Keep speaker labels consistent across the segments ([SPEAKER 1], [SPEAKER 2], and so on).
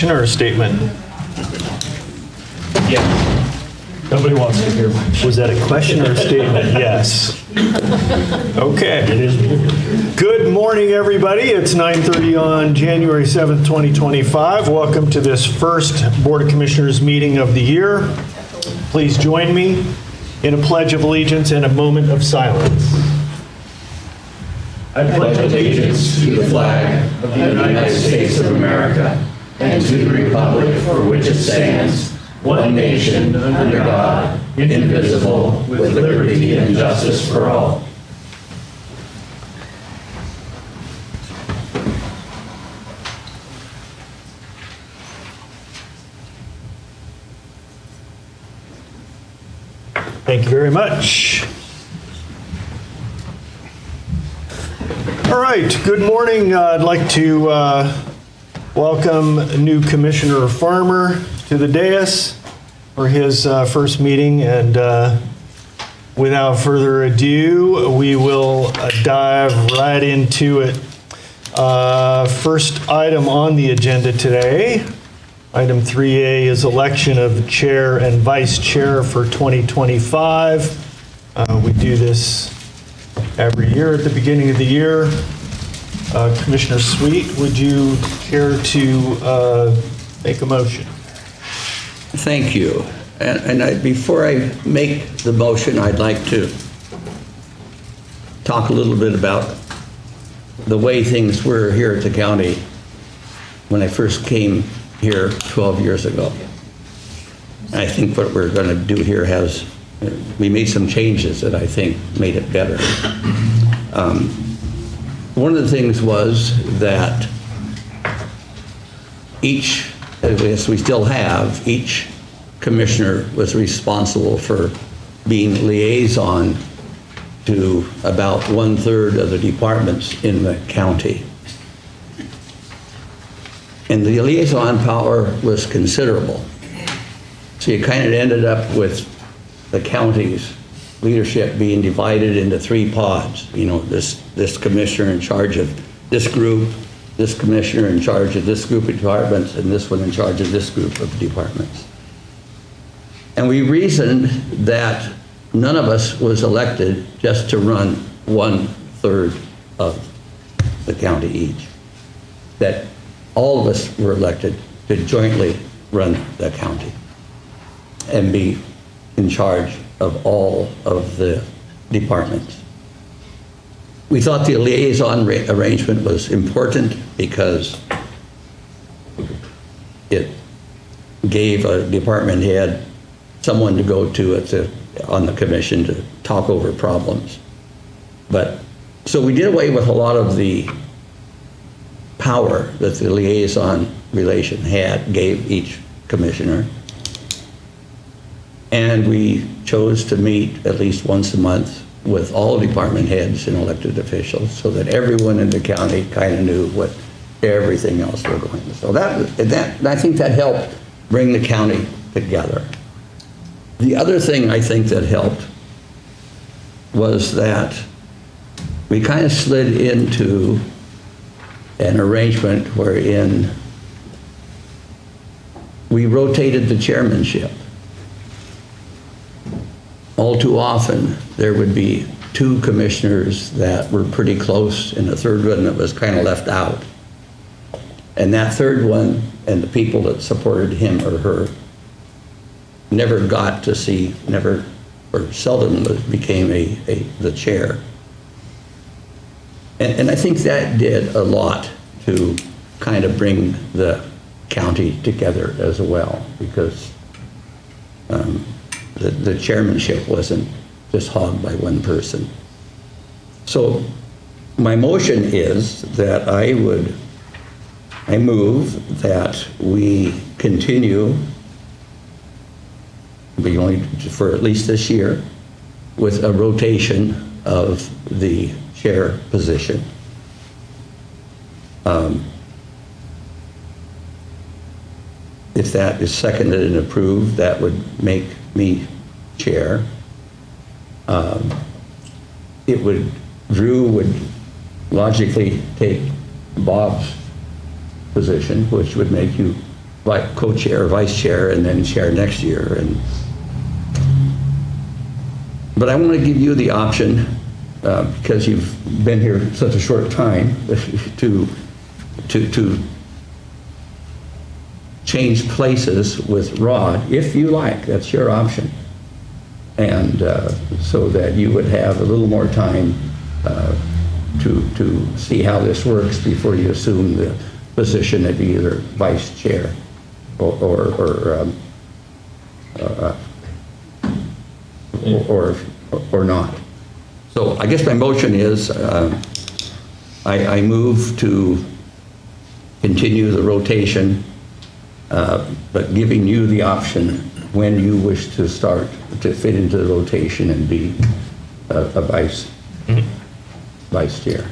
[SPEAKER 1] question or a statement?
[SPEAKER 2] Yeah. Nobody wants to hear much.
[SPEAKER 1] Was that a question or a statement? Yes. Okay.
[SPEAKER 2] It is.
[SPEAKER 1] Good morning, everybody. It's 9:30 on January 7th, 2025. Welcome to this first Board of Commissioners meeting of the year. Please join me in a pledge of allegiance and a moment of silence.
[SPEAKER 3] I pledge allegiance to the flag of the United States of America and to the republic for which it stands, one nation, under God, indivisible, with liberty and justice for all.
[SPEAKER 1] Thank you very much. All right, good morning. I'd like to welcome new Commissioner Farmer to the dais for his first meeting, and without further ado, we will dive right into it. First item on the agenda today, item 3A, is election of chair and vice chair for 2025. We do this every year at the beginning of the year. Commissioner Sweet, would you care to make a motion?
[SPEAKER 4] Thank you. Before I make the motion, I'd like to talk a little bit about the way things were here at the county when I first came here 12 years ago. I think what we're going to do here we made some changes that I think made it better. One of the things was that as we still have, each commissioner was responsible for being liaison to about 1/3 of the departments in the county. And the liaison power was considerable. So you kind of ended up with the county's leadership being divided into 3 pods. You know, this commissioner in charge of this group, this commissioner in charge of this group of departments, and this one in charge of this group of departments. And we reasoned that none of us was elected just to run 1/3 of the county each. That all of us were elected to jointly run the county and be in charge of all of the departments. We thought the liaison arrangement was important because it gave a department head someone to go to on the commission to talk over problems. So we did away with a lot of the power that the liaison relation gave each commissioner. And we chose to meet at least once a month with all department heads and elected officials so that everyone in the county kind of knew what everything else were going. So I think that helped bring the county together. The other thing I think that helped was that we kind of slid into an arrangement wherein we rotated the chairmanship. All too often, there would be 2 commissioners that were pretty close and a 3rd one that was kind of left out. And that 3rd one and the people that supported him or her never got to see, or seldom became the chair. And I think that did a lot to kind of bring the county together as well, because the chairmanship wasn't just hogged by one person. So my motion is that I move that we continue, for at least this year, with a rotation of the chair position. If that is seconded and approved, that would make me chair. Drew would logically take Bob's position, which would make you like co-chair, vice chair, and then chair next year. But I want to give you the option, because you've been here such a short time, to change places with Rod, if you like. That's your option. And so that you would have a little more time to see how this works before you assume the position of either vice chair or not. So I guess my motion is I move to continue the rotation, but giving you the option when you wish to start to fit into the rotation and be a vice chair.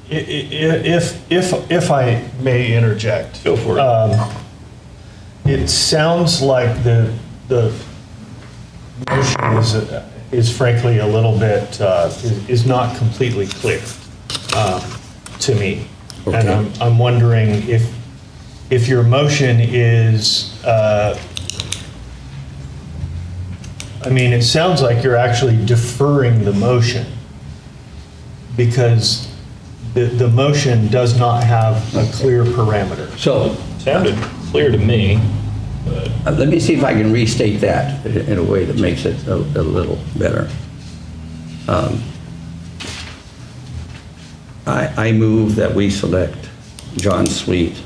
[SPEAKER 1] If I may interject.
[SPEAKER 2] Go for it.
[SPEAKER 1] It sounds like the motion is frankly a little bit, is not completely clear to me.
[SPEAKER 4] Okay.
[SPEAKER 1] And I'm wondering if your motion is, I mean, it sounds like you're actually deferring the motion, because the motion does not have a clear parameter.
[SPEAKER 4] So
[SPEAKER 2] Sounded clear to me.
[SPEAKER 4] let me see if I can restate that in a way that makes it a little better. I move that we select John Sweet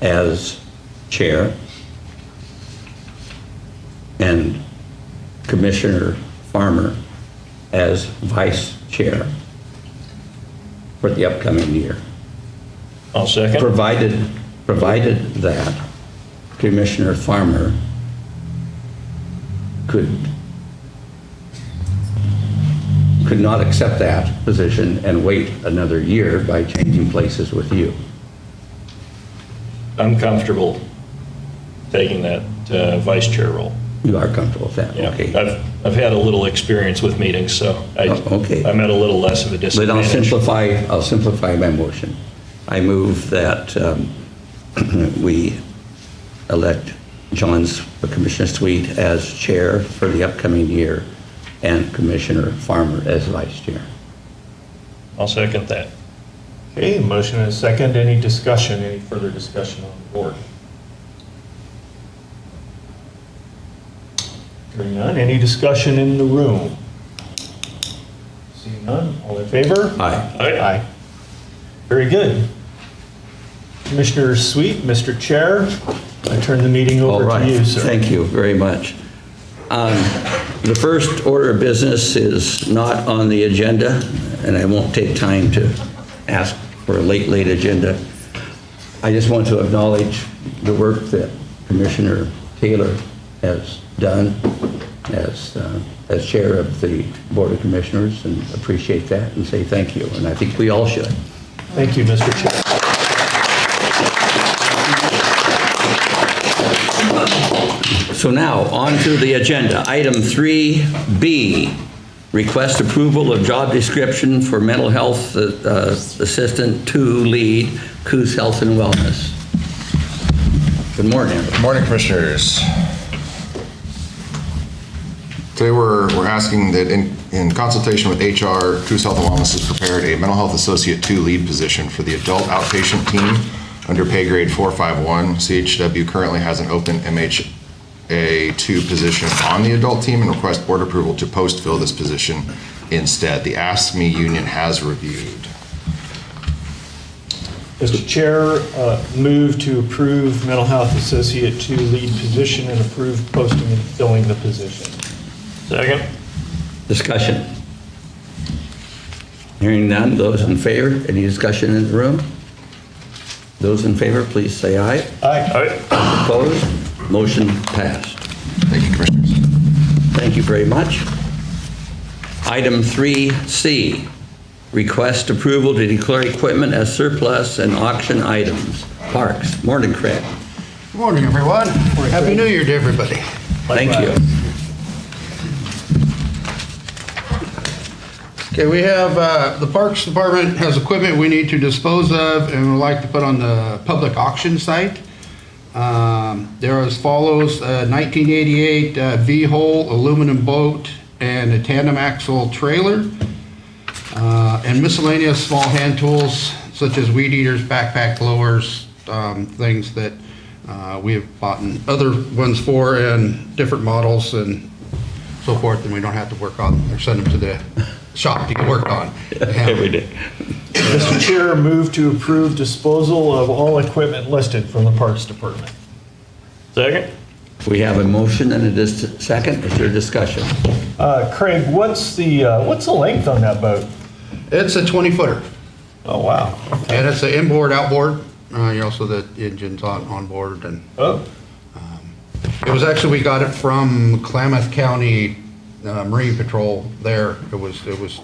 [SPEAKER 4] as chair and Commissioner Farmer as vice chair for the upcoming year,
[SPEAKER 2] I'll second.
[SPEAKER 4] provided that Commissioner Farmer could not accept that position and wait another year by changing places with you.
[SPEAKER 2] I'm comfortable taking that vice chair role.
[SPEAKER 4] You are comfortable with that?
[SPEAKER 2] Yeah.
[SPEAKER 4] Okay.
[SPEAKER 2] I've had a little experience with meetings, so
[SPEAKER 4] Okay.
[SPEAKER 2] I'm at a little less of a
[SPEAKER 4] But
[SPEAKER 2] disadvantage.
[SPEAKER 4] I'll simplify my motion. I move that we elect Commissioner Sweet as chair for the upcoming year and Commissioner Farmer as vice chair.
[SPEAKER 2] I'll second that.
[SPEAKER 1] Okay, motion and a second. Any discussion, any further discussion on the board? Hearing none. Any discussion in the room? Seeing none. All in favor?
[SPEAKER 4] Aye.
[SPEAKER 1] Aye. Very good. Commissioner Sweet, Mr. Chair, I turn the meeting
[SPEAKER 4] All
[SPEAKER 1] over
[SPEAKER 4] right.
[SPEAKER 1] to you, sir.
[SPEAKER 4] Thank you very much. The first order of business is not on the agenda, and I won't take time to ask for a late agenda. I just want to acknowledge the work that Commissioner Taylor has done as chair of the Board of Commissioners, and appreciate that and say thank you, and I think we all should.
[SPEAKER 1] Thank you, Mr. Chair.
[SPEAKER 4] So now, on to the agenda. Item 3B, request approval of job description for mental health assistant 2 lead, Coos Health and Wellness. Good morning.
[SPEAKER 5] Good morning, Commissioners. Today we're asking that in consultation with HR, Coos Health and Wellness has prepared a mental health associate 2 lead position for the adult outpatient team under pay grade 451. CHW currently has an open MHA 2 position on the adult team and request board approval to post fill this position instead. The ASME union has reviewed.
[SPEAKER 1] Mr. Chair, move to approve mental health associate 2 lead position and approve posting and filling the position.
[SPEAKER 2] Second.
[SPEAKER 4] Discussion. Hearing none, those in favor, any discussion in the room? Those in favor, please say aye.
[SPEAKER 1] Aye.
[SPEAKER 4] Opposed? Motion passed.
[SPEAKER 5] Thank you, Commissioners.
[SPEAKER 4] Thank you very much. Item 3C, request approval to declare equipment as surplus and auction items. Parks. Morning, Craig.
[SPEAKER 6] Good morning, everyone. Happy New Year to everybody.
[SPEAKER 4] Thank you.
[SPEAKER 6] Okay, we have, the Parks Department has equipment we need to dispose of and would like to put on the public auction site. They're as follows: 1988 V-Hole aluminum boat and a tandem axle trailer, and miscellaneous small hand tools such as weed eaters, backpack blowers, things that we have bought other ones for, and different models and so forth, and we don't have to work on or send them to the shop to get worked on.
[SPEAKER 4] Every day.
[SPEAKER 1] Mr. Chair, move to approve disposal of all equipment listed from the Parks Department.
[SPEAKER 2] Second?
[SPEAKER 4] We have a motion and a second. Is there discussion?
[SPEAKER 1] Craig, what's the length on that boat?
[SPEAKER 6] It's a 20-footer,
[SPEAKER 1] Oh, wow.
[SPEAKER 6] and it's an inboard, outboard, so the engine's on board, and
[SPEAKER 1] Oh,
[SPEAKER 6] it was actually, we got it from Klamath County Marine Patrol there. It was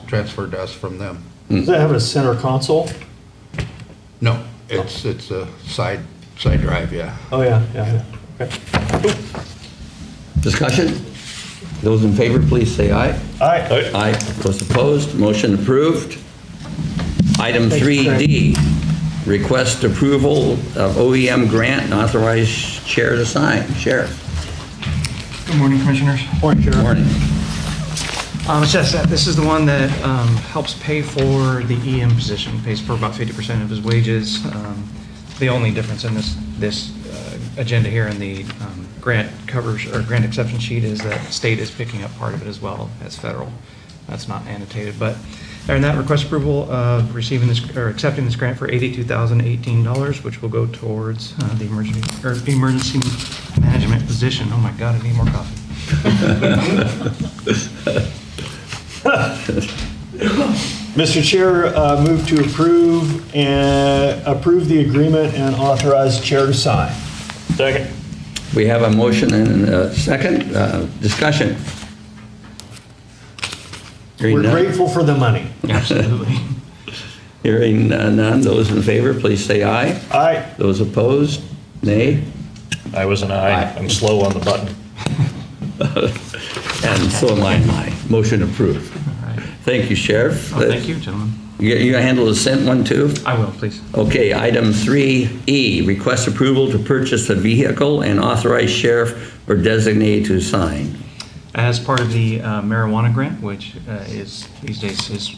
[SPEAKER 6] transferred to us from them.
[SPEAKER 1] does it have a center console?
[SPEAKER 6] No, it's a side drive, yeah.
[SPEAKER 1] Oh, yeah, yeah, okay.
[SPEAKER 4] Discussion? Those in favor, please say aye.
[SPEAKER 1] Aye.
[SPEAKER 4] Aye. Those opposed, motion approved. Item
[SPEAKER 1] Thank you,
[SPEAKER 4] 3D, request approval of OEM grant and authorize chair to sign. Sheriff.
[SPEAKER 7] Good morning, Commissioners.
[SPEAKER 1] Morning, Sheriff.
[SPEAKER 4] Morning.
[SPEAKER 7] It's just that this is the one that helps pay for the EM position, pays for about 50% of his wages. The only difference in this agenda here in the grant covers, or grant exception sheet, is that state is picking up part of it as well as federal. That's not annotated, but and that request approval of receiving this, or accepting this grant for $82,018, which will go towards the emergency management position. Oh my God, I need more coffee.
[SPEAKER 1] Mr. Chair, move to approve the agreement and authorize chair to sign.
[SPEAKER 2] Second?
[SPEAKER 4] We have a motion and a second. Discussion. Hearing
[SPEAKER 1] We're
[SPEAKER 4] none.
[SPEAKER 1] grateful for the money.
[SPEAKER 7] Absolutely.
[SPEAKER 4] Hearing none. Those in favor, please say aye.
[SPEAKER 1] Aye.
[SPEAKER 4] Those opposed, nay.
[SPEAKER 2] I was an aye. I'm slow on the button.
[SPEAKER 4] And so am I. Motion approved.
[SPEAKER 7] All right.
[SPEAKER 4] Thank you, Sheriff.
[SPEAKER 7] Well, thank you, gentlemen.
[SPEAKER 4] You gonna handle the scent one too?
[SPEAKER 7] I will, please.
[SPEAKER 4] Okay, item 3E, request approval to purchase a vehicle and authorize sheriff or designate to sign.
[SPEAKER 7] As part of the marijuana grant, which is these days is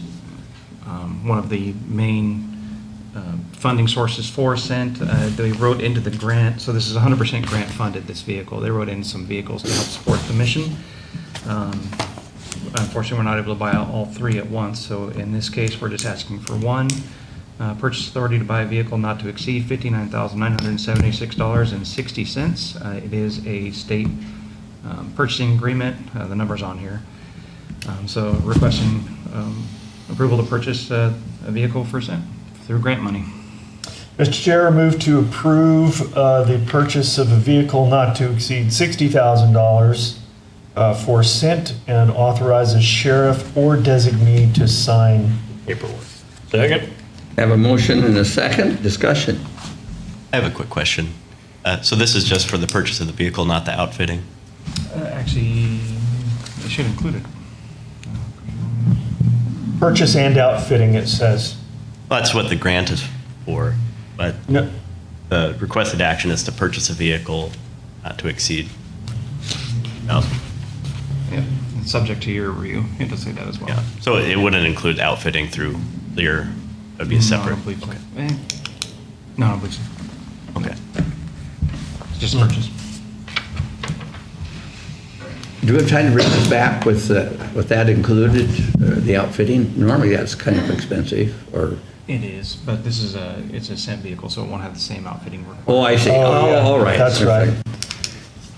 [SPEAKER 7] one of the main funding sources for Ascent, they wrote into the grant, so this is 100% grant funded, this vehicle. They wrote in some vehicles to help support the mission. Unfortunately, we're not able to buy all three at once, so in this case, we're just asking for one. Purchase authority to buy a vehicle not to exceed $59,976.60. It is a state purchasing agreement, the number's on here. So requesting approval to purchase a vehicle for Ascent through grant money.
[SPEAKER 1] Mr. Chair, move to approve the purchase of a vehicle not to exceed $60,000 for Ascent and authorize a sheriff or designee to sign paperwork.
[SPEAKER 2] Second?
[SPEAKER 4] Have a motion and a second. Discussion.
[SPEAKER 8] I have a quick question. So this is just for the purchase of the vehicle, not the outfitting?
[SPEAKER 7] Actually, it should include it.
[SPEAKER 1] Purchase and outfitting, it says.
[SPEAKER 8] Well, that's what the grant is for, but
[SPEAKER 1] No,
[SPEAKER 8] the requested action is to purchase a vehicle not to exceed $1,000.
[SPEAKER 7] Yeah, it's subject to your review. It does say that as well.
[SPEAKER 8] Yeah, so it wouldn't include outfitting through your, that'd be a
[SPEAKER 7] No, I
[SPEAKER 8] separate?
[SPEAKER 7] don't believe so.
[SPEAKER 8] Okay.
[SPEAKER 7] No, I don't believe so.
[SPEAKER 8] Okay.
[SPEAKER 7] It's just a purchase.
[SPEAKER 4] Do we have time to bring this back with that included, the outfitting? Normally that's kind of expensive, or,
[SPEAKER 7] It is, but this is it's a Ascent vehicle, so it won't have the same outfitting requirement.
[SPEAKER 4] oh, I see.
[SPEAKER 1] Oh, yeah,
[SPEAKER 4] Oh, all right.
[SPEAKER 1] that's right.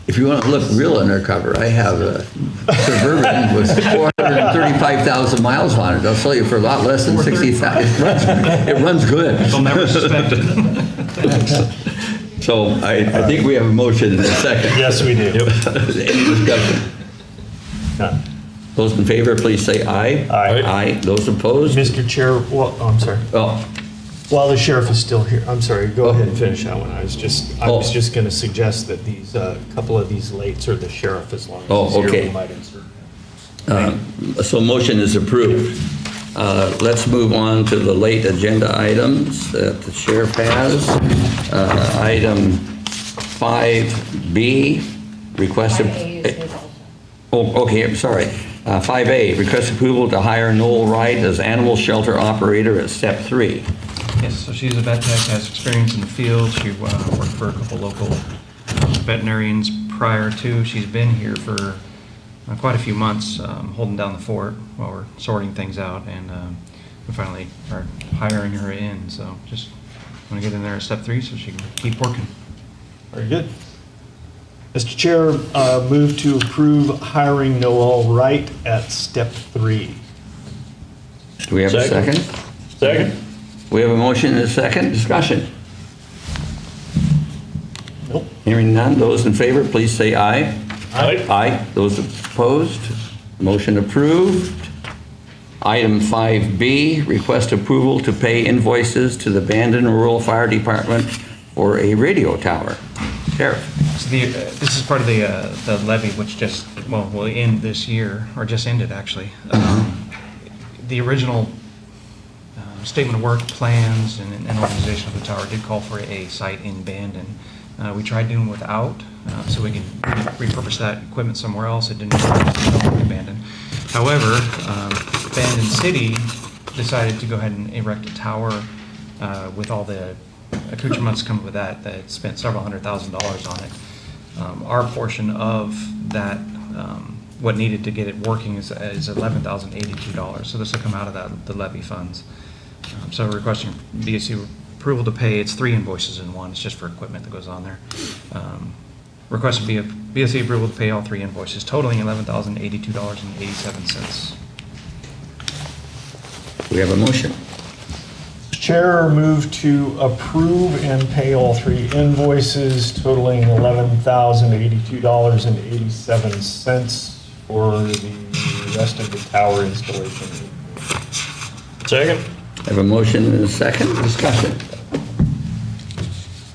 [SPEAKER 4] If you want to look real undercover, I have a Suburban with 435,000 miles on it. I'll sell you for a lot less than 60,000. It runs good.
[SPEAKER 7] They'll never suspect it.
[SPEAKER 4] So I think we have a motion in a second.
[SPEAKER 1] yes, we do.
[SPEAKER 4] Any discussion?
[SPEAKER 1] None.
[SPEAKER 4] Those in favor, please say aye.
[SPEAKER 1] Aye.
[SPEAKER 4] Aye. Those opposed?
[SPEAKER 1] Mr. Chair, well, I'm sorry.
[SPEAKER 4] Oh,
[SPEAKER 1] While the sheriff is still here, I'm sorry, go ahead and finish that one. I was just
[SPEAKER 4] Oh.
[SPEAKER 1] going to suggest that these, couple of these lates are the sheriff, as long as
[SPEAKER 4] Oh,
[SPEAKER 1] he's here,
[SPEAKER 4] okay.
[SPEAKER 1] we might insert.
[SPEAKER 4] so motion is approved. Let's move on to the late agenda items that the sheriff has. Item 5B, requested... Oh, okay, I'm sorry. 5A, request approval to hire Noel Wright as animal shelter operator at step 3.
[SPEAKER 7] Yes, so she's a vet tech, has experience in the field. She worked for a couple local veterinarians prior to. She's been here for quite a few months, holding down the fort while we're sorting things out, and we finally are hiring her in. So just want to get in there at step 3 so she can keep working.
[SPEAKER 1] Very good. Mr. Chair, move to approve hiring Noel Wright at step 3.
[SPEAKER 4] Do we have a second?
[SPEAKER 2] Second?
[SPEAKER 4] We have a motion and a second. Discussion.
[SPEAKER 1] Nope.
[SPEAKER 4] Hearing none. Those in favor, please say aye.
[SPEAKER 2] Aye.
[SPEAKER 4] Aye. Those opposed, motion approved. Item 5B, request approval to pay invoices to the Bandon Rural Fire Department for a radio tower. Sheriff.
[SPEAKER 7] So this is part of the levy, which just, well, will end this year, or just ended, actually. The original statement of work, plans, and organization of the tower did call for a site in Bandon. We tried doing without, so we can repurpose that equipment somewhere else. It didn't work in Bandon. However, Bandon City decided to go ahead and erect a tower with all the accoutrements come with that spent several $100,000 on it. Our portion of that, what needed to get it working is $11,082. So this will come out of the levy funds. So we're requesting BOC approval to pay. It's 3 invoices in one. It's just for equipment that goes on there. Requesting BOC approval to pay all 3 invoices, totaling $11,082.87.
[SPEAKER 4] We have a motion.
[SPEAKER 1] Chair, move to approve and pay all 3 invoices totaling $11,082.87 for the rest of the tower installation.
[SPEAKER 2] Second?
[SPEAKER 4] I have a motion and a second. Discussion.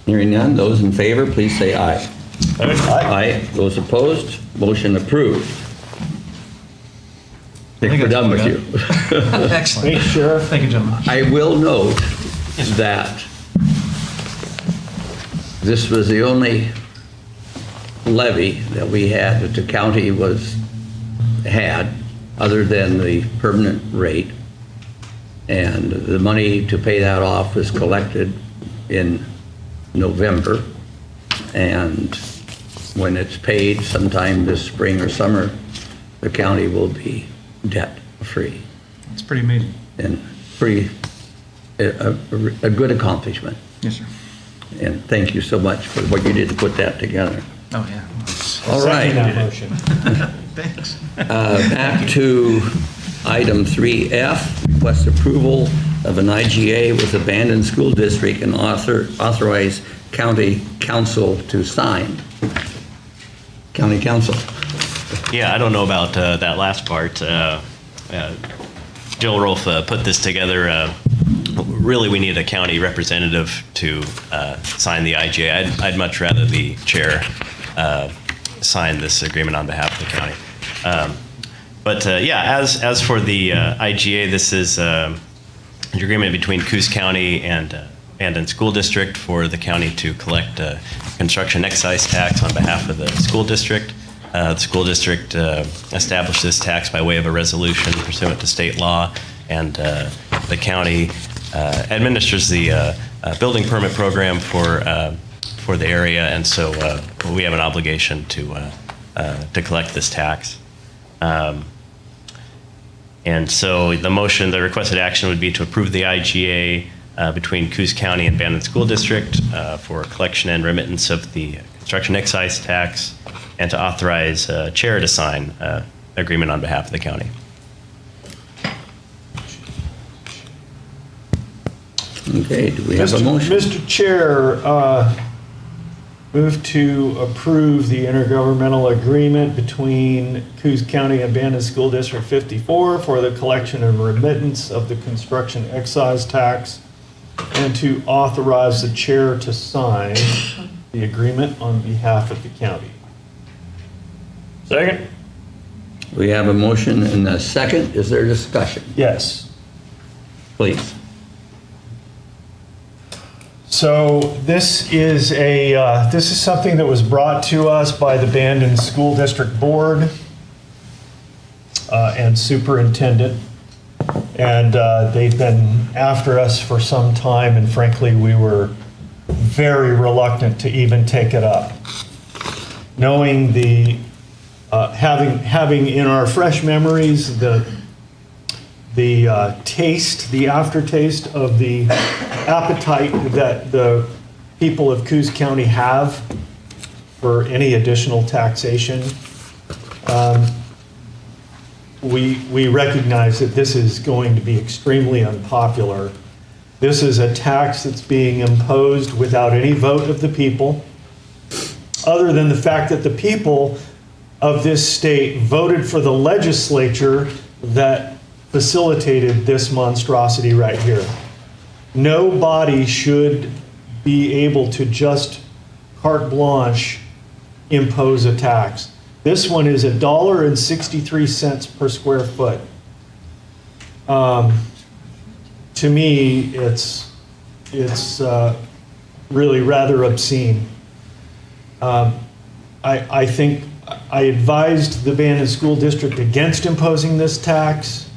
[SPEAKER 4] Hearing none. Those in favor, please say aye. Aye. Those opposed, motion approved. I think we're done with you.
[SPEAKER 7] Excellent.
[SPEAKER 1] Thanks, Sheriff.
[SPEAKER 7] Thank you, gentlemen.
[SPEAKER 4] I will note that this was the only levy that we had, that the county had, other than the permanent rate. And the money to pay that off was collected in November. And when it's paid sometime this spring or summer, the county will be debt-free.
[SPEAKER 7] It's pretty amazing.
[SPEAKER 4] And a good accomplishment.
[SPEAKER 7] Yes, sir.
[SPEAKER 4] And thank you so much for what you did to put that together.
[SPEAKER 7] Oh, yeah.
[SPEAKER 4] All
[SPEAKER 1] Second that
[SPEAKER 4] right,
[SPEAKER 1] motion.
[SPEAKER 7] Thanks.
[SPEAKER 4] back to item 3F, request approval of an IGA with Bandon School District and authorize county council to sign. County council.
[SPEAKER 8] Yeah, I don't know about that last part. Jill Rolfe put this together. Really, we need a county representative to sign the IGA. I'd much rather the chair sign this agreement on behalf of the county. Yeah, as for the IGA, this is an agreement between Coos County and Bandon School District for the county to collect construction excise tax on behalf of the school district. The school district established this tax by way of a resolution pursuant to state law, and the county administers the building permit program for the area, and so we have an obligation to collect this tax. And so the requested action would be to approve the IGA between Coos County and Bandon School District for collection and remittance of the construction excise tax, and to authorize chair to sign agreement on behalf of the county.
[SPEAKER 4] Okay, do we have a motion?
[SPEAKER 1] Mr. Chair, move to approve the intergovernmental agreement between Coos County and Bandon School District 54 for the collection and remittance of the construction excise tax, and to authorize the chair to sign the agreement on behalf of the county.
[SPEAKER 2] Second?
[SPEAKER 4] We have a motion and a second. Is there discussion?
[SPEAKER 1] Yes.
[SPEAKER 4] Please.
[SPEAKER 1] So this is this is something that was brought to us by the Bandon School District Board and Superintendent. And they've been after us for some time, and frankly, we were very reluctant to even take it up. Knowing the, having in our fresh memories the taste, the aftertaste of the appetite that the people of Coos County have for any additional taxation, we recognize that this is going to be extremely unpopular. This is a tax that's being imposed without any vote of the people, other than the fact that the people of this state voted for the legislature that facilitated this monstrosity right here. No body should be able to just carte blanche impose a tax. This one is $1.63 per square foot. To me, it's really rather obscene. I think I advised the Bandon School District against imposing this tax.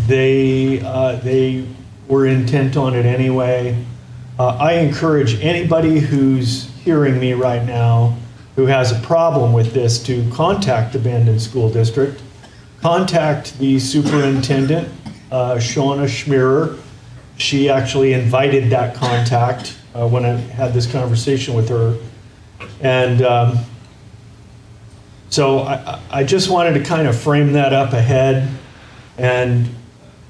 [SPEAKER 1] They were intent on it anyway. I encourage anybody who's hearing me right now who has a problem with this to contact the Bandon School District, contact the superintendent, Shauna Schmierer. She actually invited that contact when I had this conversation with her. And so I just wanted to kind of frame that up ahead and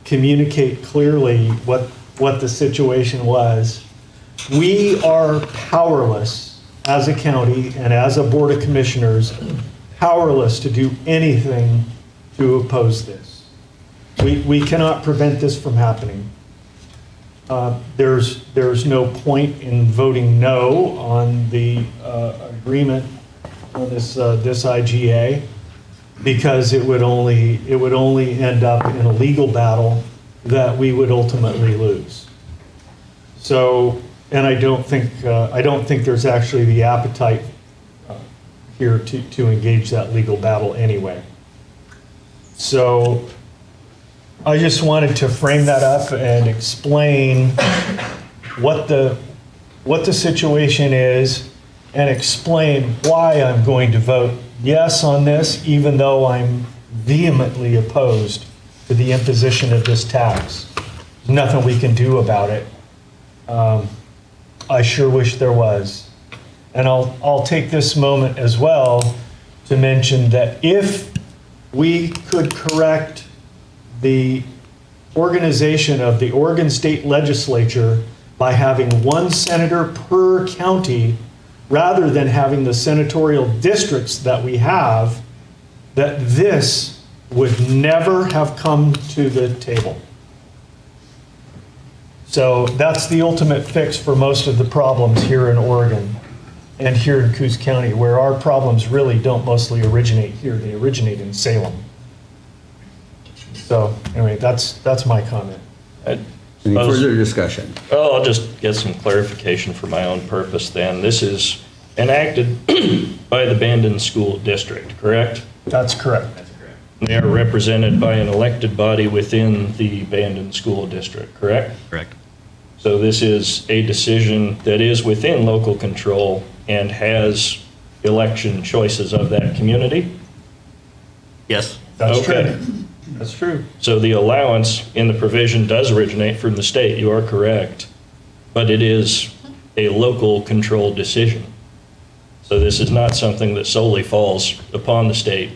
[SPEAKER 1] communicate clearly what the situation was. We are powerless as a county and as a board of commissioners, powerless to do anything to oppose this. We cannot prevent this from happening. There's no point in voting no on the agreement on this IGA, because it would only end up in a legal battle that we would ultimately lose. So, and I don't think there's actually the appetite here to engage that legal battle anyway. So I just wanted to frame that up and explain what the situation is, and explain why I'm going to vote yes on this, even though I'm vehemently opposed to the imposition of this tax. There's nothing we can do about it. I sure wish there was. And I'll take this moment as well to mention that if we could correct the organization of the Oregon State Legislature by having one senator per county, rather than having the senatorial districts that we have, that this would never have come to the table. So that's the ultimate fix for most of the problems here in Oregon and here in Coos County, where our problems really don't mostly originate here. They originate in Salem. So anyway, that's my comment.
[SPEAKER 4] Any further discussion?
[SPEAKER 2] Well, I'll just get some clarification for my own purpose then. This is enacted by the Bandon School District, correct?
[SPEAKER 1] That's correct.
[SPEAKER 2] They are represented by an elected body within the Bandon School District, correct?
[SPEAKER 8] Correct.
[SPEAKER 2] So this is a decision that is within local control and has election choices of that community?
[SPEAKER 8] Yes.
[SPEAKER 1] That's
[SPEAKER 2] Okay.
[SPEAKER 1] true. That's true.
[SPEAKER 2] So the allowance in the provision does originate from the state, you are correct, but it is a local control decision. So this is not something that solely falls upon the state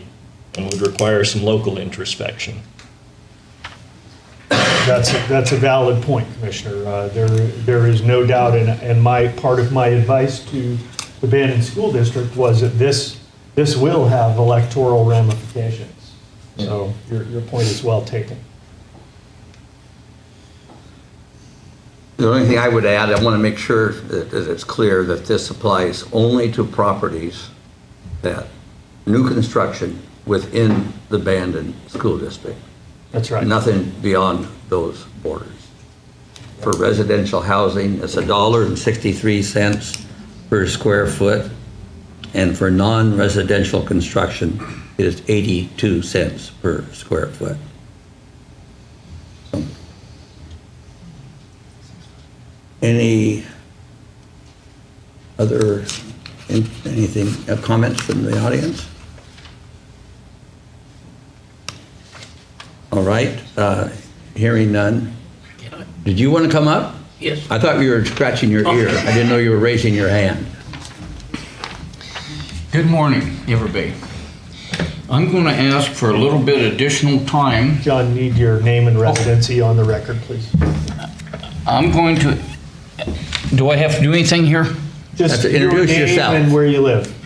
[SPEAKER 2] and would require some local introspection.
[SPEAKER 1] That's a valid point, Commissioner. There is no doubt, and part of my advice to the Bandon School District was that this will have electoral ramifications. So your point is well taken.
[SPEAKER 4] The only thing I would add, I want to make sure that it's clear that this applies only to properties that new construction within the Bandon School District.
[SPEAKER 1] That's right.
[SPEAKER 4] Nothing beyond those borders. For residential housing, it's $1.63 per square foot, and for non-residential construction, it is 82 cents per square foot. Any other, anything, comments from the audience? All right, hearing none. Did you want to come up?
[SPEAKER 3] Yes.
[SPEAKER 4] I thought you were scratching your ear. I didn't know you were raising your hand.
[SPEAKER 3] Good morning, everybody. I'm going to ask for a little bit additional time.
[SPEAKER 1] John, need your name and residency on the record, please.
[SPEAKER 3] I'm going to, do I have to do anything here?
[SPEAKER 1] Just
[SPEAKER 4] to
[SPEAKER 1] your
[SPEAKER 4] introduce
[SPEAKER 1] name
[SPEAKER 4] yourself.
[SPEAKER 1] and where you live.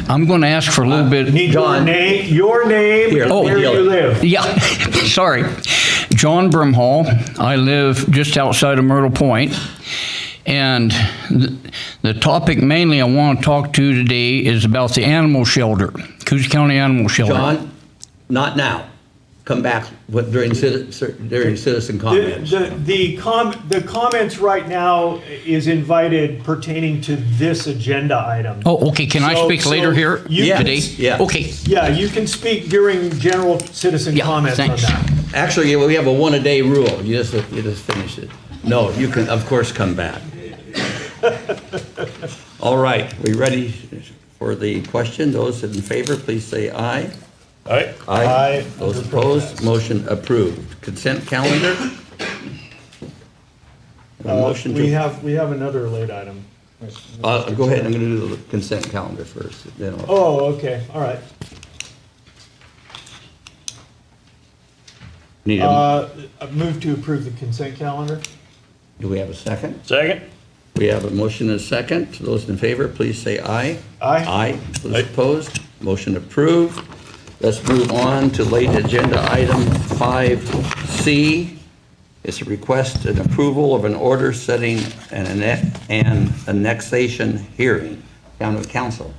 [SPEAKER 3] I'm going to ask for a little bit.
[SPEAKER 1] Need
[SPEAKER 4] John.
[SPEAKER 1] your name
[SPEAKER 4] Here,
[SPEAKER 1] and
[SPEAKER 4] let me
[SPEAKER 1] where
[SPEAKER 4] deal
[SPEAKER 1] you
[SPEAKER 4] with
[SPEAKER 1] live.
[SPEAKER 3] Yeah, sorry. John Brimhall. I live just outside of Myrtle Point. And the topic mainly I want to talk to today is about the animal shelter, Coos County Animal Shelter.
[SPEAKER 4] John, not now. Come back during citizen comments.
[SPEAKER 1] The comments right now is invited pertaining to this agenda item.
[SPEAKER 3] Oh, okay, can I
[SPEAKER 1] So-
[SPEAKER 3] speak
[SPEAKER 1] so
[SPEAKER 3] later here
[SPEAKER 1] you
[SPEAKER 4] Yes,
[SPEAKER 3] today?
[SPEAKER 4] yes.
[SPEAKER 3] Okay,
[SPEAKER 1] Yeah, you can speak during general citizen
[SPEAKER 3] Yeah,
[SPEAKER 1] comments on
[SPEAKER 3] thanks.
[SPEAKER 1] that.
[SPEAKER 4] Actually, we have a one-a-day rule. You just finish it. No, you can, of course, come back. All right, we ready for the question? Those in favor, please say aye.
[SPEAKER 2] All right?
[SPEAKER 1] Aye.
[SPEAKER 4] Those opposed, motion approved. Consent calendar? A motion
[SPEAKER 1] We
[SPEAKER 4] to,
[SPEAKER 1] have another late item.
[SPEAKER 4] go ahead, I'm gonna do the consent calendar first, then I'll.
[SPEAKER 1] Oh, okay, all right.
[SPEAKER 4] Need a,
[SPEAKER 1] Move to approve the consent calendar.
[SPEAKER 4] do we have a second?
[SPEAKER 2] Second?
[SPEAKER 4] We have a motion and a second. Those in favor, please say aye.
[SPEAKER 1] Aye.
[SPEAKER 4] Aye. Those
[SPEAKER 2] Aye.
[SPEAKER 4] opposed, motion approved. Let's move on to late agenda item 5C. It's a request and approval of an order setting an annexation hearing. County Council.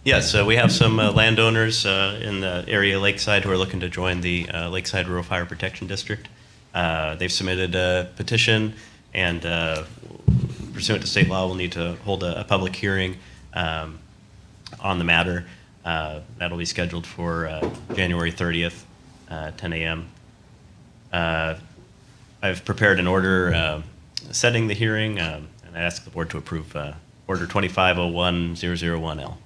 [SPEAKER 8] Yes, so we have some landowners in the area Lakeside who are looking to join the Lakeside Rural Fire Protection District. They've submitted a petition, and pursuant to state law, we'll need to hold a public hearing on the matter. That'll be scheduled for January 30th, 10 a.m. I've prepared an order setting the hearing, and I ask the board to approve Order 2501001L.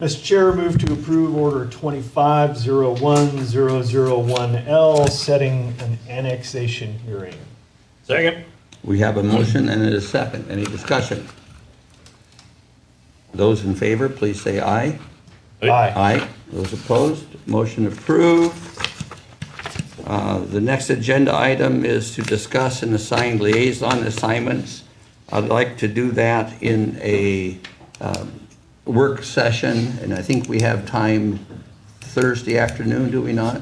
[SPEAKER 1] Mr. Chair, move to approve Order 2501001L, setting an annexation hearing.
[SPEAKER 2] Second?
[SPEAKER 4] We have a motion and a second. Any discussion? Those in favor, please say aye.
[SPEAKER 1] Aye.
[SPEAKER 4] Aye. Those opposed, motion approved. The next agenda item is to discuss and assign liaison assignments. I'd like to do that in a work session, and I think we have time Thursday afternoon, do we not?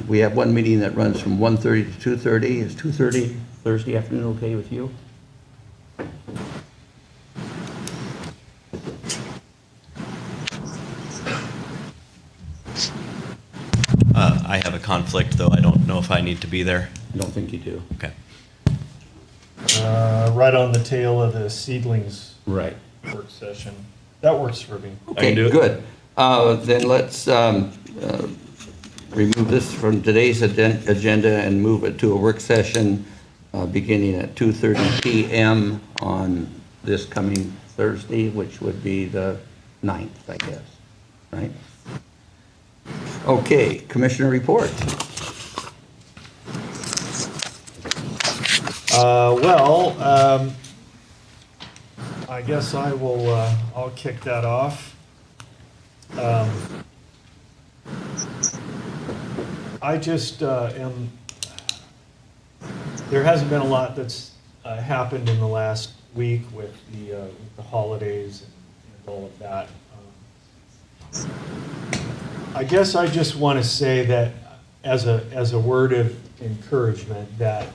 [SPEAKER 4] We have one meeting that runs from 1:30 to 2:30. Is 2:30 Thursday afternoon okay with you?
[SPEAKER 8] I have a conflict, though I don't know if I need to be there.
[SPEAKER 4] I don't think you do.
[SPEAKER 8] Okay.
[SPEAKER 1] Right on the tail of the seedlings
[SPEAKER 4] Right.
[SPEAKER 1] work session. That works for me.
[SPEAKER 4] Okay,
[SPEAKER 2] do it.
[SPEAKER 4] good. Then let's remove this from today's agenda and move it to a work session beginning at 2:30 PM on this coming Thursday, which would be the 9th, I guess, right? Okay, Commissioner report.
[SPEAKER 1] I guess I'll kick that off. I just there hasn't been a lot that's happened in the last week with the holidays and all of that. I guess I just want to say that as a word of encouragement, that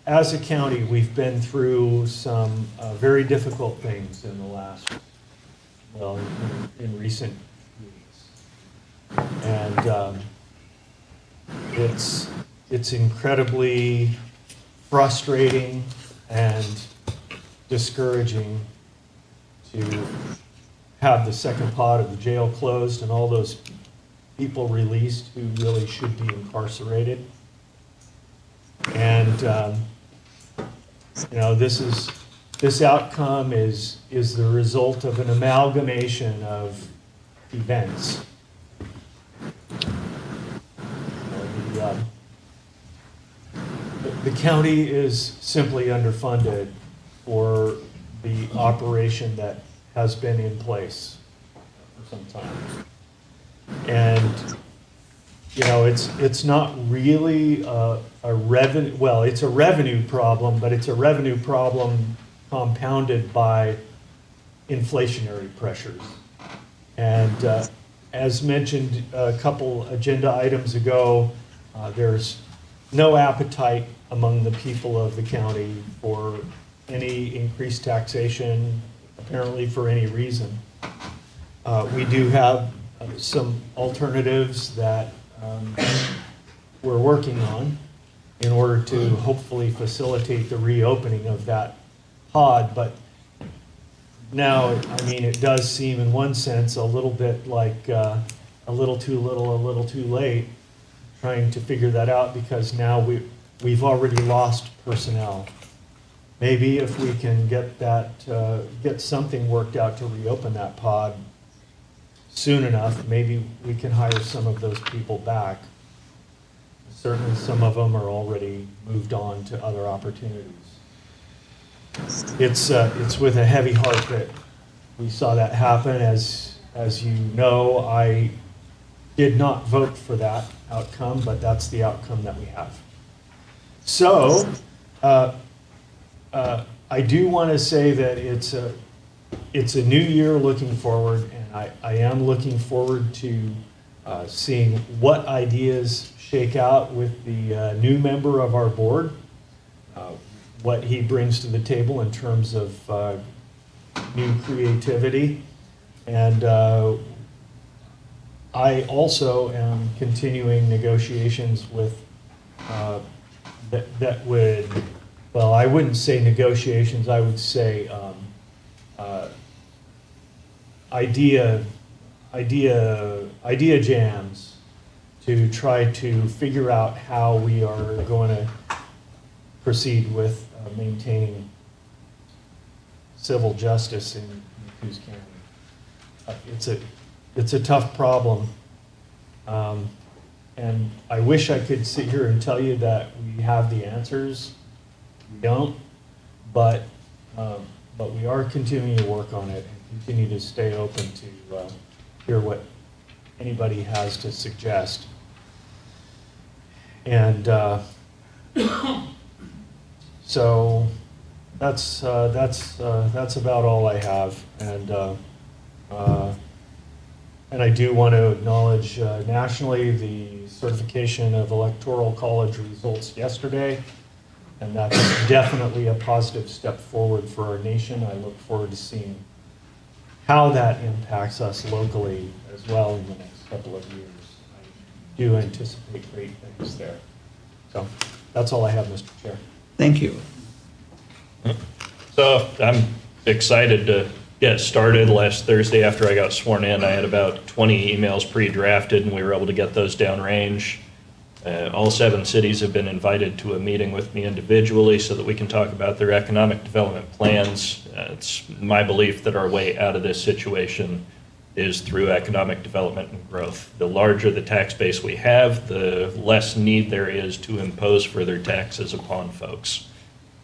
[SPEAKER 1] as a county, we've been through some very difficult things in the last, in recent weeks. And it's incredibly frustrating and discouraging to have the second pod of the jail closed and all those people released who really should be incarcerated. And, this outcome is the result of an amalgamation of events. The county is simply underfunded for the operation that has been in place for some time. And, it's not really a revenue, well, it's a revenue problem, but it's a revenue problem compounded by inflationary pressures. And as mentioned a couple agenda items ago, there's no appetite among the people of the county for any increased taxation, apparently for any reason. We do have some alternatives that we're working on in order to hopefully facilitate the reopening of that pod, but now, it does seem in one sense a little bit like a little too little, a little too late, trying to figure that out because now we've already lost personnel. Maybe if we can get something worked out to reopen that pod soon enough, maybe we can hire some of those people back. Certainly some of them are already moved on to other opportunities. It's with a heavy heart that we saw that happen. As you know, I did not vote for that outcome, but that's the outcome that we have. So, I do want to say that it's a new year looking forward, and I am looking forward to seeing what ideas shake out with the new member of our board, what he brings to the table in terms of new creativity. And I also am continuing negotiations with, that would, well, I wouldn't say negotiations, I would say idea jams to try to figure out how we are going to proceed with maintaining civil justice in Coos County. It's a tough problem, and I wish I could sit here and tell you that we have the answers. We don't, but we are continuing to work on it and continue to stay open to hear what anybody has to suggest. And so that's about all I have. And I do want to acknowledge nationally the certification of Electoral College results yesterday, and that's definitely a positive step forward for our nation. I look forward to seeing how that impacts us locally as well in the next couple of years. I do anticipate great things there. So that's all I have, Mr. Chair.
[SPEAKER 4] Thank you.
[SPEAKER 2] So I'm excited to get started. Last Thursday after I got sworn in, I had about 20 emails pre-drafted, and we were able to get those downrange. All 7 cities have been invited to a meeting with me individually so that we can talk about their economic development plans. It's my belief that our way out of this situation is through economic development and growth. The larger the tax base we have, the less need there is to impose further taxes upon folks.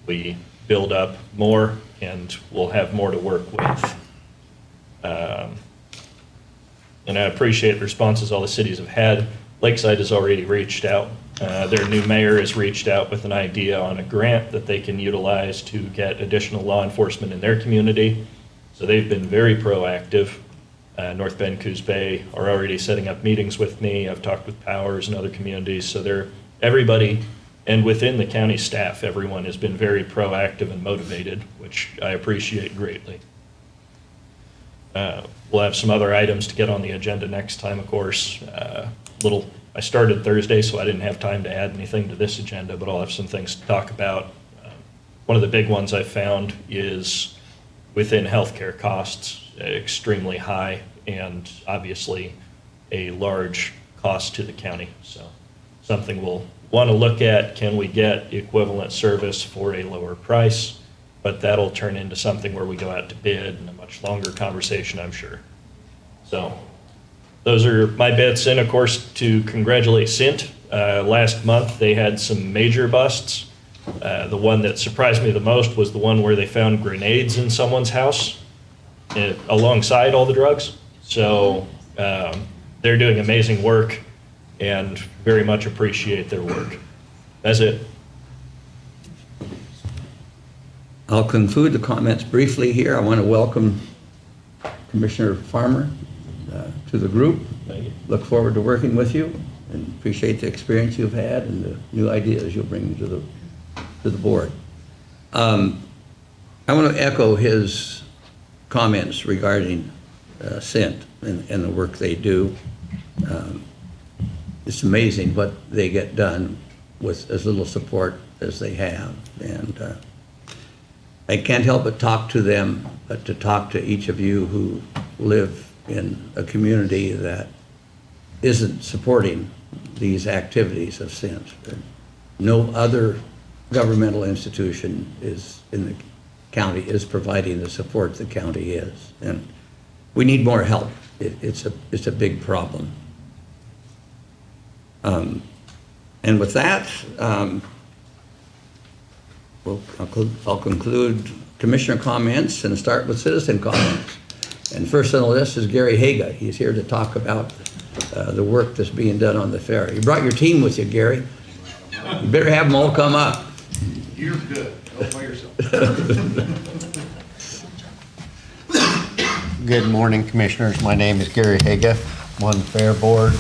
[SPEAKER 2] We build up more, and we'll have more to work with. And I appreciate the responses all the cities have had. Lakeside has already reached out. Their new mayor has reached out with an idea on a grant that they can utilize to get additional law enforcement in their community. So they've been very proactive. North Bend, Coos Bay are already setting up meetings with me. I've talked with Powers and other communities. So everybody, and within the county staff, everyone has been very proactive and motivated, which I appreciate greatly. We'll have some other items to get on the agenda next time, of course. I started Thursday, so I didn't have time to add anything to this agenda, but I'll have some things to talk about. One of the big ones I found is within healthcare costs, extremely high, and obviously a large cost to the county. So something we'll want to look at, can we get equivalent service for a lower price? But that'll turn into something where we go out to bid and a much longer conversation, I'm sure. So those are my bits. And of course, to congratulate Sint. Last month, they had some major busts. The one that surprised me the most was the one where they found grenades in someone's house alongside all the drugs. So they're doing amazing work and very much appreciate their work. That's it.
[SPEAKER 4] I'll conclude the comments briefly here. I want to welcome Commissioner Farmer to the group.
[SPEAKER 2] Thank you.
[SPEAKER 4] Look forward to working with you and appreciate the experience you've had and the new ideas you'll bring to the board. I want to echo his comments regarding Sint and the work they do. It's amazing what they get done with as little support as they have. And I can't help but talk to them, but to talk to each of you who live in a community that isn't supporting these activities of Sint. No other governmental institution is in the county is providing the support the county is, and we need more help. It's a big problem. And with that, I'll conclude commissioner comments and start with citizen comments. And first on the list is Gary Haga. He's here to talk about the work that's being done on the fair. You brought your team with you, Gary. You better have them all come up.
[SPEAKER 6] You're good. Go by yourself.
[SPEAKER 9] Good morning, Commissioners. My name is Gary Haga. I'm on the Fair Board.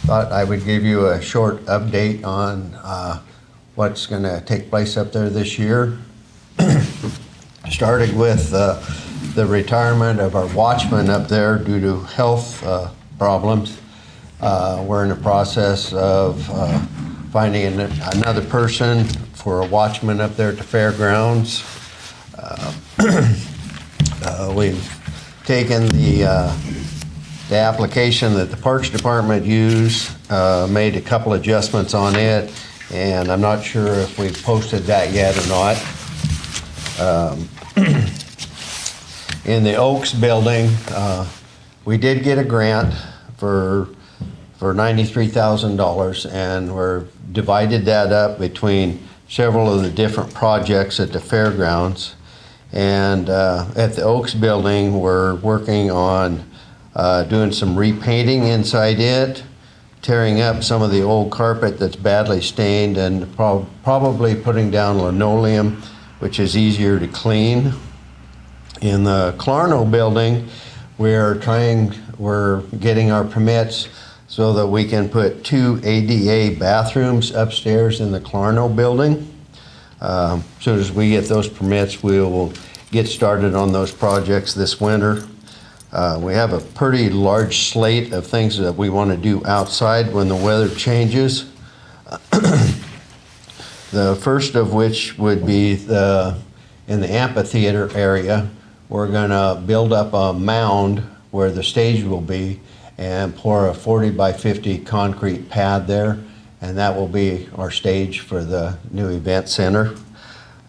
[SPEAKER 9] Thought I would give you a short update on what's going to take place up there this year. Starting with the retirement of our watchman up there due to health problems. We're in the process of finding another person for a watchman up there at the fairgrounds. We've taken the application that the Parks Department used, made a couple adjustments on it, and I'm not sure if we've posted that yet or not. In the Oaks building, we did get a grant for $93,000, and we're divided that up between several of the different projects at the fairgrounds. And at the Oaks building, we're working on doing some repainting inside it, tearing up some of the old carpet that's badly stained, and probably putting down linoleum, which is easier to clean. In the Clarno building, we're getting our permits so that we can put 2 ADA bathrooms upstairs in the Clarno building. As soon as we get those permits, we will get started on those projects this winter. We have a pretty large slate of things that we want to do outside when the weather changes. The first of which would be in the amphitheater area. We're going to build up a mound where the stage will be and pour a 40 by 50 concrete pad there, and that will be our stage for the new event center.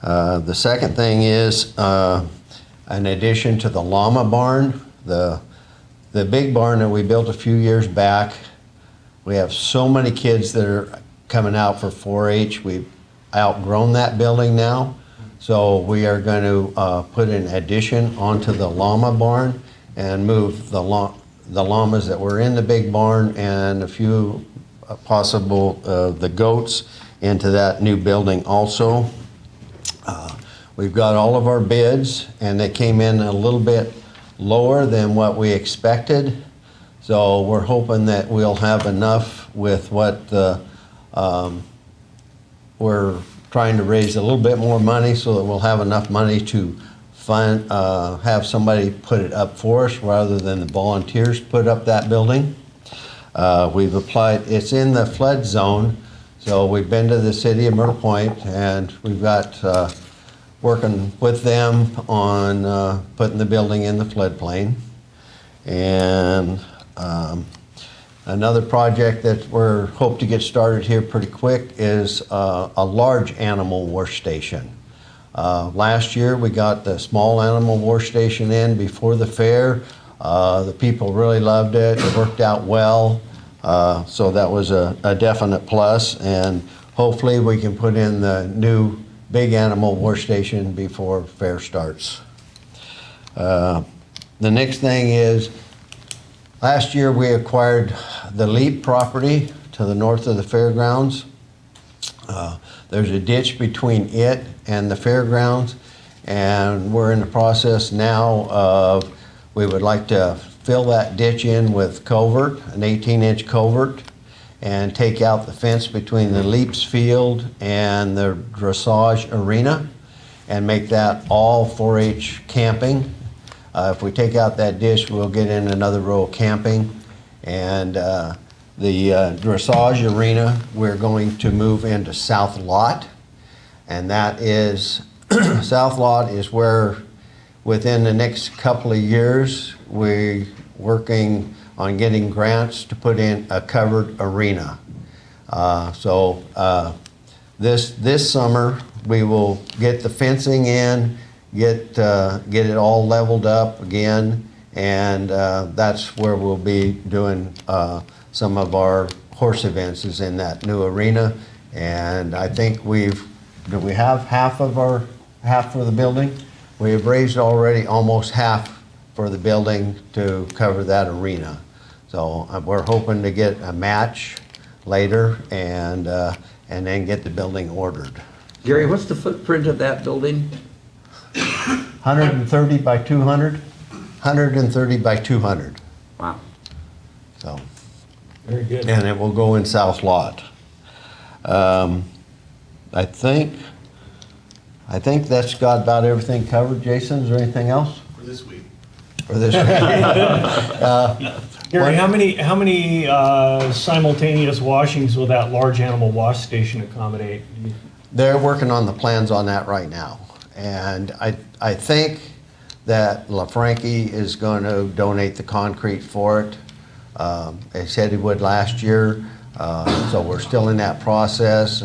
[SPEAKER 9] The second thing is an addition to the llama barn. The big barn that we built a few years back, we have so many kids that are coming out for 4-H. We've outgrown that building now. So we are going to put an addition onto the llama barn and move the llamas that were in the big barn and a few possible the goats into that new building also. We've got all of our bids, and they came in a little bit lower than what we expected. So we're hoping that we'll have enough with what we're trying to raise a little bit more money so that we'll have enough money to have somebody put it up for us rather than the volunteers put up that building. We've applied, it's in the flood zone, so we've been to the city of Myrtle Point, and we've got, working with them on putting the building in the floodplain. And another project that we're hope to get started here pretty quick is a large animal wash station. Last year, we got the small animal wash station in before the fair. The people really loved it. It worked out well. So that was a definite plus. And hopefully we can put in the new big animal wash station before fair starts. The next thing is, last year we acquired the Leap property to the north of the fairgrounds. There's a ditch between it and the fairgrounds, and we're in the process now of, we would like to fill that ditch in with culvert, an 18-inch culvert, and take out the fence between the Leaps field and the dressage arena and make that all 4-H camping. If we take out that ditch, we'll get in another row of camping. And the dressage arena, we're going to move into South Lot. And that is, South Lot is where within the next couple of years, we're working on getting grants to put in a covered arena. This summer, we will get the fencing in, get it all leveled up again, and that's where we'll be doing some of our horse events is in that new arena. And I think do we have half for the building? We have raised already almost half for the building to cover that arena. So we're hoping to get a match later and then get the building ordered.
[SPEAKER 4] Gary, what's the footprint of that building?
[SPEAKER 9] 130 by 200? 130 by 200.
[SPEAKER 4] Wow.
[SPEAKER 9] So,
[SPEAKER 2] Very good.
[SPEAKER 9] and it will go in South Lot. I think that's got about everything covered. Jason, is there anything else?
[SPEAKER 3] For this week.
[SPEAKER 9] For this week?
[SPEAKER 1] Gary, how many simultaneous washings will that large animal wash station accommodate?
[SPEAKER 9] They're working on the plans on that right now. And I think that LaFranchi is going to donate the concrete for it. He said he would last year, so we're still in that process.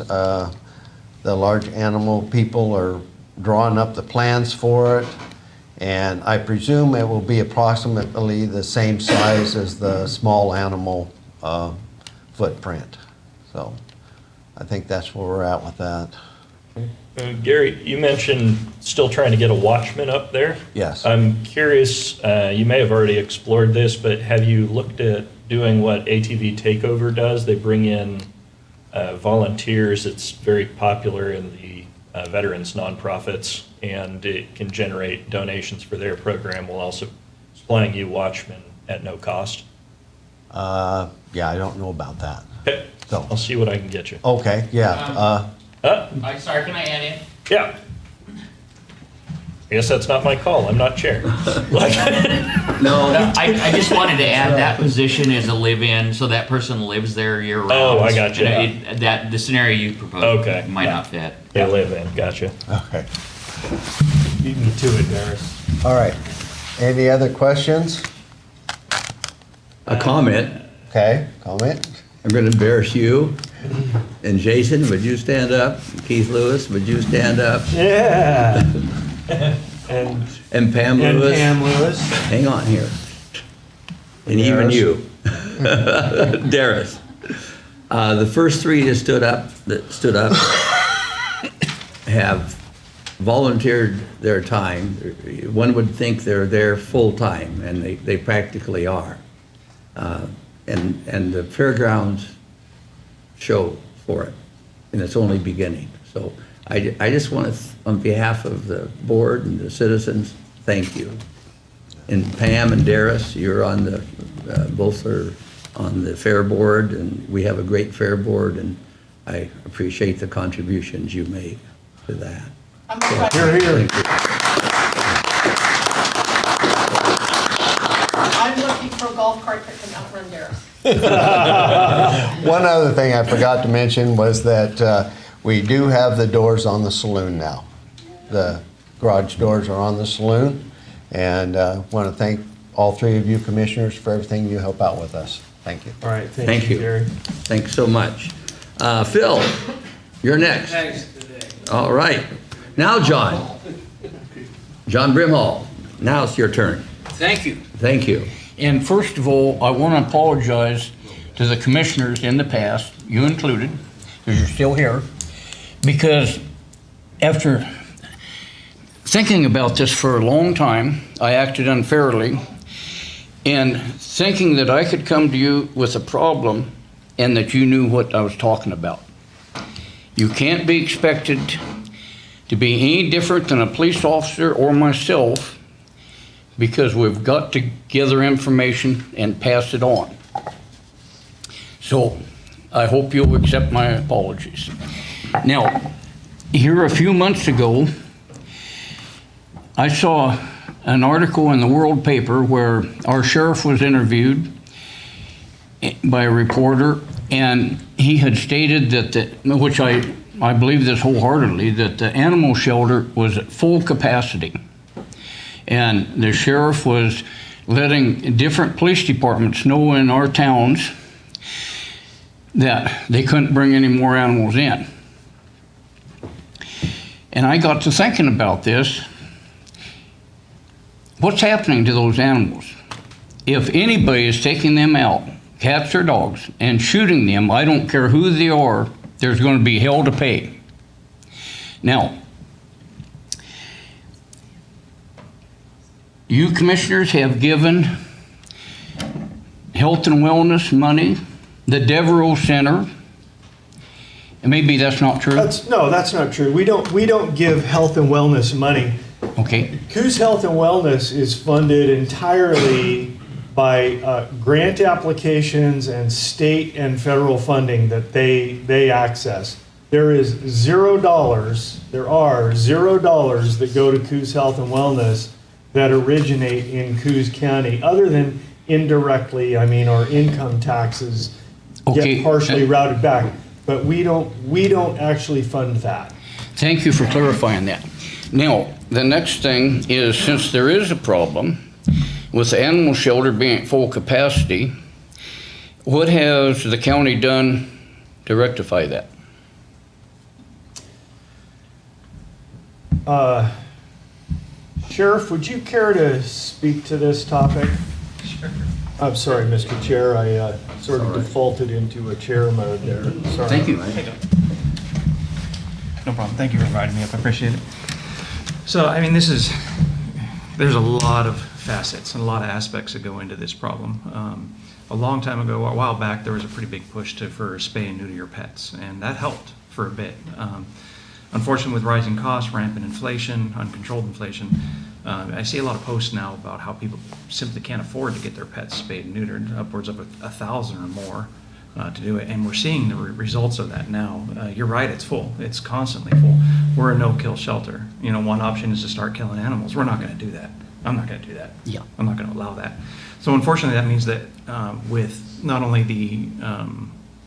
[SPEAKER 9] The large animal people are drawing up the plans for it, and I presume it will be approximately the same size as the small animal footprint. So I think that's where we're at with that.
[SPEAKER 2] Gary, you mentioned still trying to get a watchman up there.
[SPEAKER 9] Yes.
[SPEAKER 2] I'm curious, you may have already explored this, but have you looked at doing what ATV Takeover does? They bring in volunteers. It's very popular in the veterans nonprofits, and it can generate donations for their program while also supplying you watchmen at no cost.
[SPEAKER 9] Yeah, I don't know about that.
[SPEAKER 2] Okay,
[SPEAKER 9] So-
[SPEAKER 2] I'll see what I can get you.
[SPEAKER 9] Okay, yeah.
[SPEAKER 10] Sorry, can I add in?
[SPEAKER 2] Yeah. I guess that's not my call. I'm not chair.
[SPEAKER 4] No,
[SPEAKER 10] I just wanted to add that position is a live-in, so that person lives there year-round.
[SPEAKER 2] Oh, I got you.
[SPEAKER 10] The scenario you proposed
[SPEAKER 2] Okay.
[SPEAKER 10] might not fit.
[SPEAKER 2] They live in, gotcha.
[SPEAKER 9] Okay.
[SPEAKER 1] Beat me to it, Darius.
[SPEAKER 9] All right. Any other questions?
[SPEAKER 4] a comment.
[SPEAKER 9] Okay, comment?
[SPEAKER 4] I'm going to embarrass you. And Jason, would you stand up? Keith Lewis, would you stand up?
[SPEAKER 1] Yeah. And
[SPEAKER 4] And Pam
[SPEAKER 1] and
[SPEAKER 4] Lewis?
[SPEAKER 1] Pam Lewis.
[SPEAKER 4] Hang on here. And even
[SPEAKER 1] Darius.
[SPEAKER 4] you. Darius. The first three that stood up have volunteered their time. One would think they're there full-time, and they practically are. And the fairgrounds show for it, and it's only beginning. So I just want to, on behalf of the board and the citizens, thank you. And Pam and Darius, you're on the, both are on the fair board, and we have a great fair board, and I appreciate the contributions you make to that.
[SPEAKER 1] Here, here.
[SPEAKER 4] Thank you.
[SPEAKER 11] a golf cart that can outrun Dara.
[SPEAKER 9] One other thing I forgot to mention was that we do have the doors on the saloon now. The garage doors are on the saloon, and want to thank all three of you commissioners for everything you help out with us. Thank you.
[SPEAKER 1] All right,
[SPEAKER 4] Thank
[SPEAKER 1] thank you,
[SPEAKER 4] you.
[SPEAKER 1] Gary.
[SPEAKER 4] Thanks so much. Phil, you're next. All right. Now, John. John Brimhall, now it's your turn.
[SPEAKER 12] Thank you.
[SPEAKER 4] Thank you.
[SPEAKER 12] And first of all, I want to apologize to the commissioners in the past, you included, because you're still here, because after thinking about this for a long time, I acted unfairly, and thinking that I could come to you with a problem and that you knew what I was talking about. You can't be expected to be any different than a police officer or myself, because we've got to gather information and pass it on. So I hope you'll accept my apologies. Now, here a few months ago, I saw an article in the World paper where our sheriff was interviewed by a reporter, and he had stated that, which I believe this wholeheartedly, that the animal shelter was at full capacity. And the sheriff was letting different police departments know in our towns that they couldn't bring any more animals in. And I got to thinking about this. What's happening to those animals? If anybody is taking them out, cats or dogs, and shooting them, I don't care who they are, there's going to be hell to pay. Now, you commissioners have given health and wellness money, the Devereaux Center, and maybe that's not true.
[SPEAKER 1] That's not true. We don't give health and wellness money.
[SPEAKER 12] Okay.
[SPEAKER 1] Coos Health and Wellness is funded entirely by grant applications and state and federal funding that they access. There is $0. There are $0 that go to Coos Health and Wellness that originate in Coos County, other than indirectly. I mean, our income taxes get partially routed back, but we don't actually fund that.
[SPEAKER 12] Thank you for clarifying that. Now, the next thing is, since there is a problem with the animal shelter being at full capacity, what has the county done to rectify that?
[SPEAKER 1] Sheriff, would you care to speak to this topic? Sure. I'm sorry, Mr. Chair, I sort of defaulted into a chair mode there. Sorry.
[SPEAKER 12] Thank you.
[SPEAKER 7] No problem. Thank you for inviting me up. I appreciate it. So, I mean, there's a lot of facets and a lot of aspects that go into this problem. A long time ago, a while back, there was a pretty big push for spay and neuter your pets, and that helped for a bit. Unfortunately, with rising costs, rampant inflation, uncontrolled inflation, I see a lot of posts now about how people simply can't afford to get their pets spayed and neutered, upwards of 1,000 or more to do it. And we're seeing the results of that now. You're right, it's full. It's constantly full. We're a no-kill shelter. You know, one option is to start killing animals. We're not going to do that. I'm not going to do that.
[SPEAKER 12] Yeah.
[SPEAKER 7] I'm not going to allow that. So unfortunately, that means that with not only the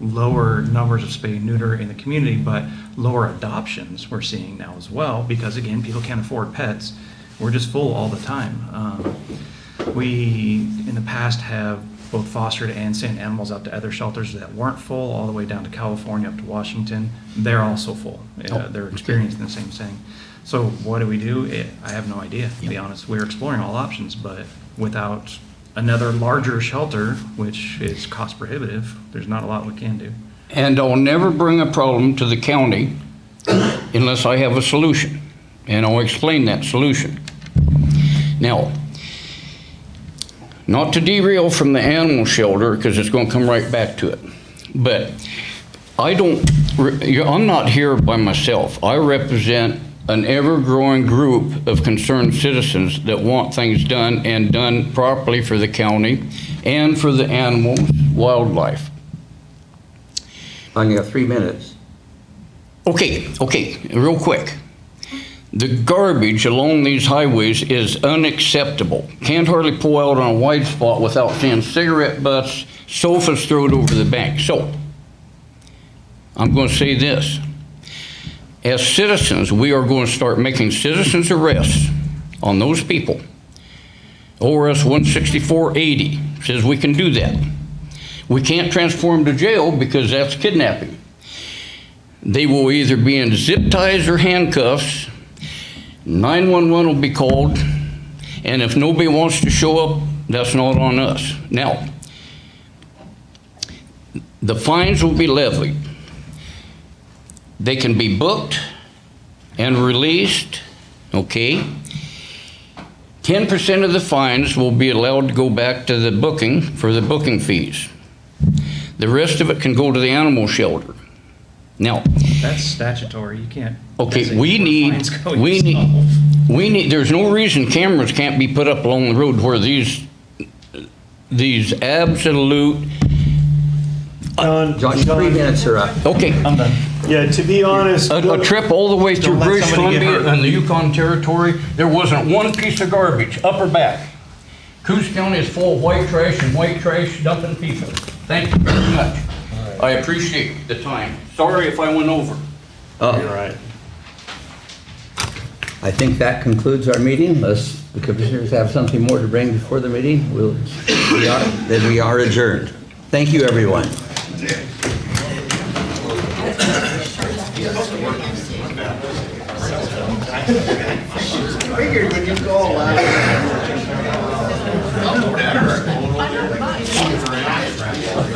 [SPEAKER 7] lower numbers of spay and neuter in the community, but lower adoptions we're seeing now as well, because again, people can't afford pets. We're just full all the time. We, in the past, have both fostered and sent animals out to other shelters that weren't full, all the way down to California, up to Washington. They're also full. They're experiencing the same thing. So what do? I have no idea, to be honest. We're exploring all options, but without another larger shelter, which is cost prohibitive, there's not a lot we can do.
[SPEAKER 12] And I'll never bring a problem to the county unless I have a solution, and I'll explain that solution. Now, not to derail from the animal shelter, because it's going to come right back to it, but I'm not here by myself. I represent an ever-growing group of concerned citizens that want things done, and done properly for the county and for the animals, wildlife.
[SPEAKER 4] I only got 3 minutes.
[SPEAKER 12] Okay, real quick. The garbage along these highways is unacceptable. Can't hardly pull out on a wide spot without seeing cigarette butts, sofas thrown over the bank. So, I'm going to say this. As citizens, we are going to start making citizens arrests on those people. ORS 16480 says we can do that. We can't transform them to jail because that's kidnapping. They will either be in zip ties or handcuffs. 911 will be called, and if nobody wants to show up, that's not on us. Now, the fines will be levied. They can be booked and released, okay? 10% of the fines will be allowed to go back to the booking for the booking fees. The rest of it can go to the animal shelter. Now,
[SPEAKER 7] That's statutory, you can't.
[SPEAKER 12] okay,
[SPEAKER 7] designate
[SPEAKER 12] we
[SPEAKER 7] where fines go yourself.
[SPEAKER 12] there's no reason cameras can't be put up along the road where these absolute,
[SPEAKER 1] John,
[SPEAKER 4] John, 3 minutes are up.
[SPEAKER 12] okay.
[SPEAKER 7] I'm done.
[SPEAKER 1] yeah, to be honest,
[SPEAKER 12] A trip all the way through
[SPEAKER 7] Don't let
[SPEAKER 12] British
[SPEAKER 7] somebody get
[SPEAKER 12] Columbia
[SPEAKER 7] hurt.
[SPEAKER 12] and the Yukon Territory, there wasn't one piece of garbage, up or back. Coos County is full of white trash and white trash dumping people. Thank you very much. I appreciate the time. Sorry if I went over.
[SPEAKER 1] you're right.
[SPEAKER 4] I think that concludes our meeting. Unless the commissioners have something more to bring before the meeting, then we are adjourned. Thank you, everyone.
[SPEAKER 6] Figured when you go,